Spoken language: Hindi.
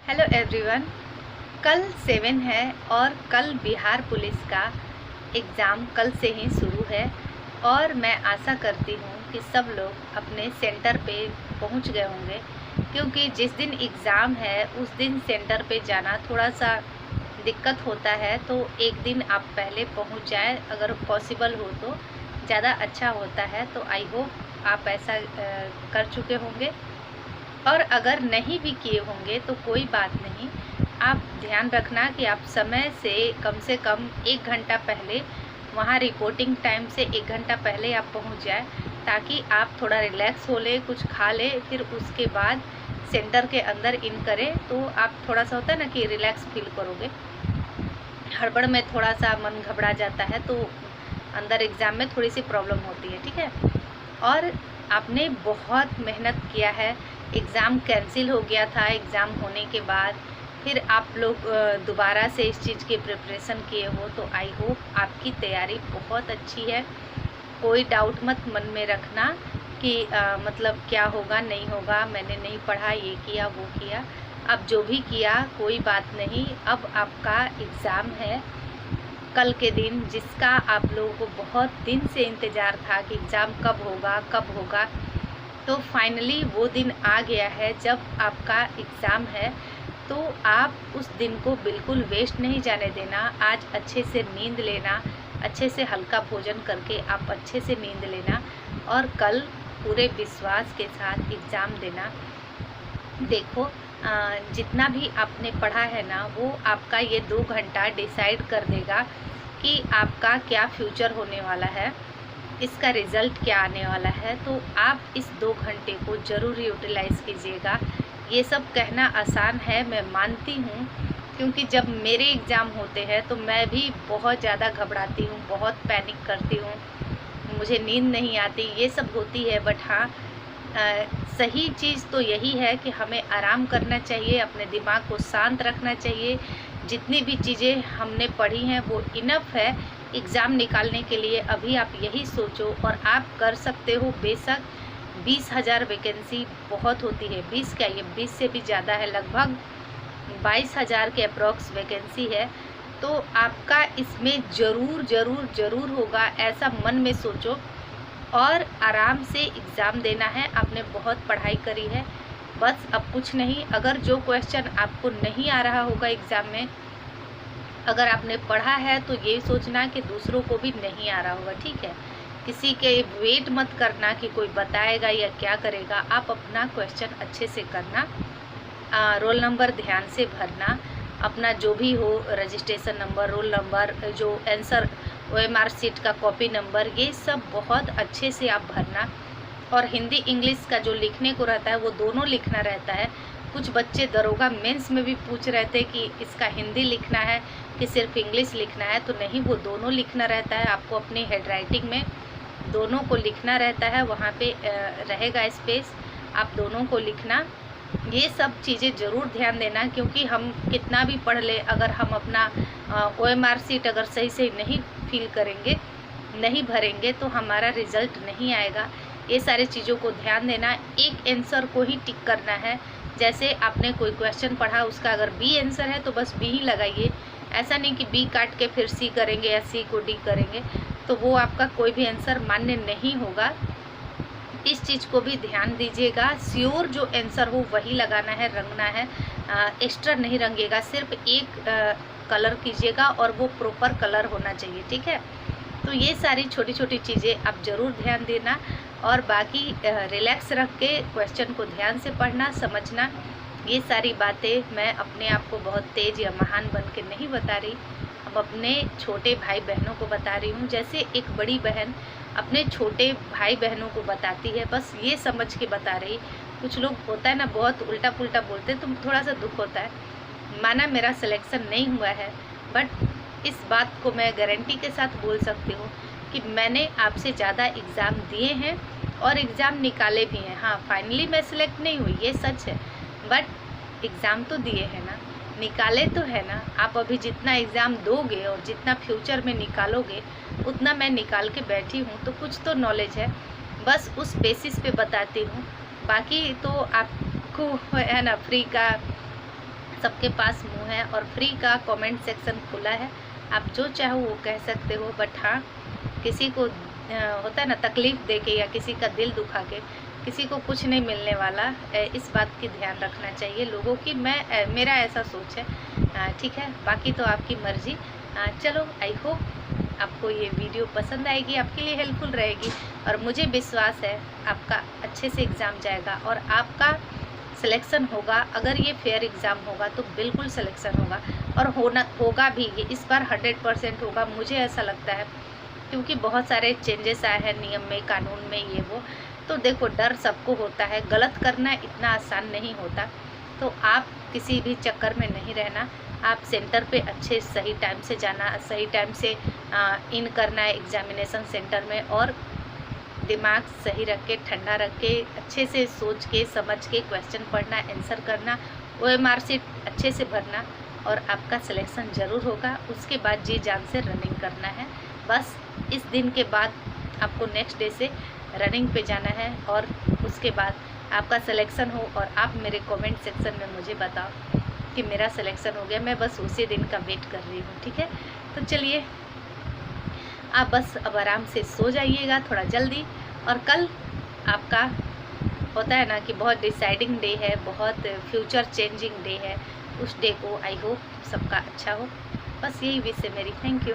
Hello everyone. कल 7 है और कल बिहार पुलिस का एग्ज़ाम कल से ही शुरू है और मैं आशा करती हूँ कि सब लोग अपने सेंटर पे पहुँच गए होंगे, क्योंकि जिस दिन एग्ज़ाम है उस दिन सेंटर पे जाना थोड़ा सा दिक्कत होता है। तो एक दिन आप पहले पहुँच जाए, अगर पॉसिबल हो तो ज़्यादा अच्छा होता है। तो आई होप आप ऐसा कर चुके होंगे, और अगर नहीं भी किए होंगे तो कोई बात नहीं। आप ध्यान रखना कि आप समय से कम 1 घंटा पहले, वहाँ रिपोर्टिंग टाइम से 1 घंटा पहले आप पहुँच जाए, ताकि आप थोड़ा रिलैक्स हो ले, कुछ खा ले, फिर उसके बाद सेंटर के अंदर इन करें तो आप थोड़ा सा होता है ना कि रिलैक्स फील करोगे। हड़बड़ में थोड़ा सा मन घबरा जाता है, तो अंदर एग्ज़ाम में थोड़ी सी प्रॉब्लम होती है, ठीक है। और आपने बहुत मेहनत किया है, एग्ज़ाम कैंसिल हो गया था। एग्ज़ाम होने के बाद फिर आप लोग दोबारा से इस चीज़ की प्रिपरेशन किए हो, तो आई होप आपकी तैयारी बहुत अच्छी है। कोई डाउट मत मन में रखना कि मतलब क्या होगा नहीं होगा, मैंने नहीं पढ़ा, ये किया वो किया। अब जो भी किया कोई बात नहीं। अब आपका एग्ज़ाम है कल के दिन, जिसका आप लोगों को बहुत दिन से इंतज़ार था कि एग्ज़ाम कब होगा कब होगा। तो फाइनली वो दिन आ गया है जब आपका एग्ज़ाम है। तो आप उस दिन को बिल्कुल वेस्ट नहीं जाने देना। आज अच्छे से नींद लेना, अच्छे से हल्का भोजन करके आप अच्छे से नींद लेना, और कल पूरे विश्वास के साथ एग्ज़ाम देना। देखो, जितना भी आपने पढ़ा है ना, वो आपका ये 2 घंटा डिसाइड कर देगा कि आपका क्या फ्यूचर होने वाला है, इसका रिज़ल्ट क्या आने वाला है। तो आप इस 2 घंटे को ज़रूर यूटिलाइज़ कीजिएगा। ये सब कहना आसान है, मैं मानती हूँ, क्योंकि जब मेरे एग्ज़ाम होते हैं तो मैं भी बहुत ज़्यादा घबराती हूँ, बहुत पैनिक करती हूँ, मुझे नींद नहीं आती, ये सब होती है। बट हाँ, सही चीज़ तो यही है कि हमें आराम करना चाहिए, अपने दिमाग को शांत रखना चाहिए। जितनी भी चीज़ें हमने पढ़ी हैं वो इनफ है एग्ज़ाम निकालने के लिए। अभी आप यही सोचो, और आप कर सकते हो। बेशक 20,000 वैकेंसी बहुत होती है, 20 क्या, ये 20 से भी ज़्यादा है, लगभग 22,000 के अप्रॉक्स वैकेंसी है। तो आपका इसमें ज़रूर ज़रूर ज़रूर होगा, ऐसा मन में सोचो, और आराम से एग्ज़ाम देना है। आपने बहुत पढ़ाई करी है, बस अब कुछ नहीं। अगर जो क्वेश्चन आपको नहीं आ रहा होगा एग्ज़ाम में, अगर आपने पढ़ा है, तो ये सोचना कि दूसरों को भी नहीं आ रहा होगा, ठीक है। किसी के वेट मत करना कि कोई बताएगा या क्या करेगा। आप अपना क्वेश्चन अच्छे से करना, रोल नंबर ध्यान से भरना, अपना जो भी हो, रजिस्ट्रेशन नंबर, रोल नंबर, जो आंसर, OMR शीट का कॉपी नंबर, ये सब बहुत अच्छे से आप भरना। और हिंदी इंग्लिश का जो लिखने को रहता है वो दोनों लिखना रहता है। कुछ बच्चे दरोगा मेंस में भी पूछ रहे थे कि इसका हिंदी लिखना है कि सिर्फ इंग्लिश लिखना है, तो नहीं, वो दोनों लिखना रहता है। आपको अपनी हैंडराइटिंग में दोनों को लिखना रहता है, वहाँ पे रहेगा स्पेस, आप दोनों को लिखना। ये सब चीज़ें ज़रूर ध्यान देना, क्योंकि हम कितना भी पढ़ ले, अगर हम अपना OMR शीट अगर सही से नहीं फिल करेंगे, नहीं भरेंगे, तो हमारा रिज़ल्ट नहीं आएगा। ये सारी चीज़ों को ध्यान देना। एक आंसर को ही टिक करना है। जैसे आपने कोई क्वेश्चन पढ़ा, उसका अगर बी आंसर है तो बस बी ही लगाइए। ऐसा नहीं कि बी काट के फिर सी करेंगे या सी को डी करेंगे, तो वो आपका कोई भी आंसर मान्य नहीं होगा। इस चीज़ को भी ध्यान दीजिएगा। श्योर जो आंसर हो वही लगाना है, रंगना है, एक्स्ट्रा नहीं रंगेगा। सिर्फ एक कलर कीजिएगा और वो प्रॉपर कलर होना चाहिए, ठीक है। तो ये सारी छोटी छोटी चीज़ें आप ज़रूर ध्यान देना, और बाकी रिलैक्स रख के क्वेश्चन को ध्यान से पढ़ना, समझना। ये सारी बातें मैं अपने आप को बहुत तेज़ या महान बन के नहीं बता रही, हम अपने छोटे भाई बहनों को बता रही हूँ। जैसे एक बड़ी बहन अपने छोटे भाई बहनों को बताती है, बस ये समझ के बता रही। कुछ लोग होता है ना, बहुत उल्टा पुल्टा बोलते हैं, तो थोड़ा सा दुख होता है। माना मेरा सिलेक्शन नहीं हुआ है, बट इस बात को मैं गारंटी के साथ बोल सकती हूँ कि मैंने आपसे ज़्यादा एग्ज़ाम दिए हैं और एग्ज़ाम निकाले भी हैं। हाँ, फाइनली मैं सिलेक्ट नहीं हुई, ये सच है, बट एग्ज़ाम तो दिए हैं ना, निकाले तो है ना। आप अभी जितना एग्ज़ाम दोगे और जितना फ्यूचर में निकालोगे, उतना मैं निकाल के बैठी हूँ, तो कुछ तो नॉलेज है, बस उस बेसिस पे बताती हूँ। बाकी तो आपको है ना फ्री का सबके पास मुंह है और फ्री का कमेंट सेक्शन खुला है, आप जो चाहो वो कह सकते हो। बट हाँ, किसी को होता है ना तकलीफ़ दे के या किसी का दिल दुखा के किसी को कुछ नहीं मिलने वाला, इस बात की ध्यान रखना चाहिए लोगों की। मेरा ऐसा सोच है, ठीक है, बाकी तो आपकी मर्ज़ी। चलो, आई होप आपको ये वीडियो पसंद आएगी, आपके लिए हेल्पफुल रहेगी और मुझे विश्वास है आपका अच्छे से एग्ज़ाम जाएगा और आपका सिलेक्शन होगा। अगर ये फेयर एग्ज़ाम होगा तो बिल्कुल सिलेक्शन होगा और होगा भी, ये इस बार 100% होगा, मुझे ऐसा लगता है, क्योंकि बहुत सारे चेंजेस आए हैं नियम में, कानून में, ये वो। तो देखो, डर सबको होता है, गलत करना इतना आसान नहीं होता, तो आप किसी भी चक्कर में नहीं रहना। आप सेंटर पे अच्छे सही टाइम से जाना, सही टाइम से इन करना है एग्जामिनेशन सेंटर में, और दिमाग सही रख के, ठंडा रख के, अच्छे से सोच के समझ के क्वेश्चन पढ़ना, आंसर करना, OMR शीट अच्छे से भरना और आपका सिलेक्शन ज़रूर होगा। उसके बाद जी जान से रनिंग करना है। बस इस दिन के बाद आपको नेक्स्ट डे से रनिंग पे जाना है और उसके बाद आपका सिलेक्शन हो और आप मेरे कमेंट सेक्शन में मुझे बताओ कि मेरा सिलेक्शन हो गया। मैं बस उसी दिन का वेट कर रही हूँ, ठीक है। तो चलिए, आप बस अब आराम से सो जाइएगा थोड़ा जल्दी, और कल आपका होता है ना कि बहुत डिसाइडिंग डे है, बहुत फ्यूचर चेंजिंग डे है। उस डे को आई होप सबका अच्छा हो। बस यही विश है मेरी। Thank you.